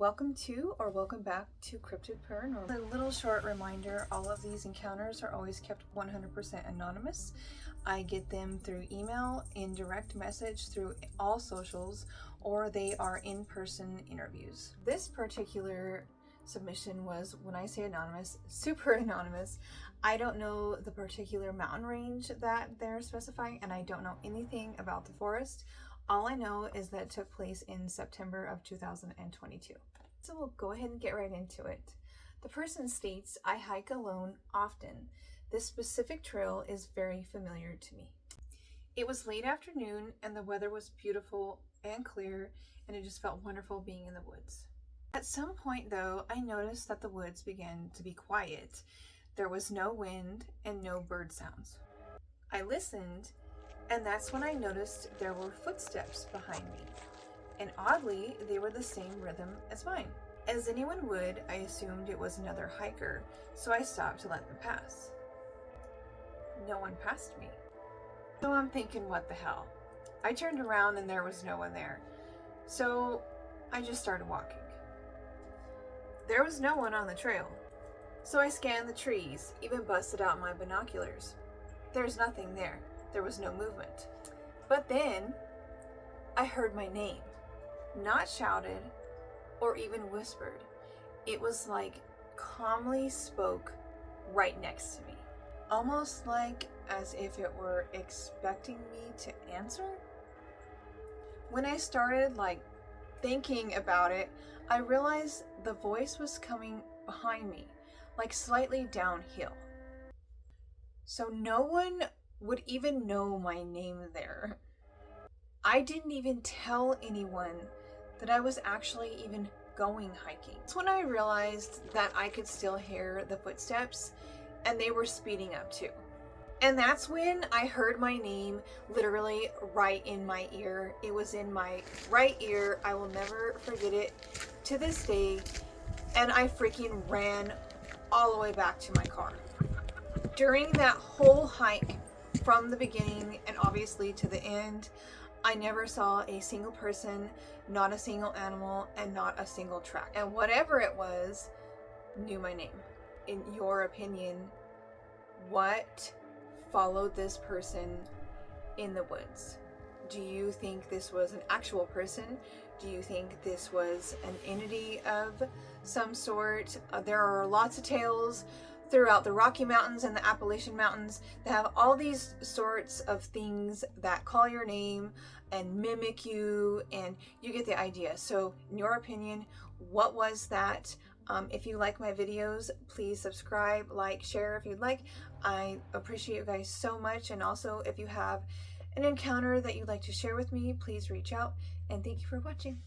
Welcome to or welcome back to Cryptid Paranormal. A little short reminder, all of these encounters are always kept 100% anonymous. I get them through email, in direct message, through all socials, or they are in-person interviews. This particular submission was, when I say anonymous, super anonymous. I don't know the particular mountain range that they're specifying, and I don't know anything about the forest. All I know is that it took place in September of 2022. So we'll go ahead and get right into it. The person states, I hike alone often. This specific trail is very familiar to me. It was late afternoon and the weather was beautiful and clear, and it just felt wonderful being in the woods. At some point though, I noticed that the woods began to be quiet. There was no wind and no bird sounds. I listened, and that's when I noticed there were footsteps behind me. And oddly, they were the same rhythm as mine. As anyone would, I assumed it was another hiker, so I stopped to let them pass. No one passed me. So I'm thinking, what the hell? I turned around and there was no one there. So I just started walking. There was no one on the trail. So I scanned the trees, even busted out my binoculars. There's nothing there. There was no movement. But then I heard my name, not shouted or even whispered. It was like calmly spoke right next to me, almost like as if it were expecting me to answer. When I started thinking about it, I realized the voice was coming behind me, like slightly downhill. So no one would even know my name there. I didn't even tell anyone that I was actually even going hiking. That's when I realized that I could still hear the footsteps, and they were speeding up too. And that's when I heard my name literally right in my ear. It was in my right ear. I will never forget it to this day. And I freaking ran all the way back to my car. During that whole hike, from the beginning and obviously to the end, I never saw a single person, not a single animal, and not a single track. And whatever it was, knew my name. In your opinion, what followed this person in the woods? Do you think this was an actual person? Do you think this was an entity of some sort? There are lots of tales throughout the Rocky Mountains and the Appalachian Mountains that have all these sorts of things that call your name and mimic you, and you get the idea. So in your opinion, what was that? If you like my videos, please subscribe, like, share if you'd like. I appreciate you guys so much. And also, if you have an encounter that you'd like to share with me, please reach out, and thank you for watching.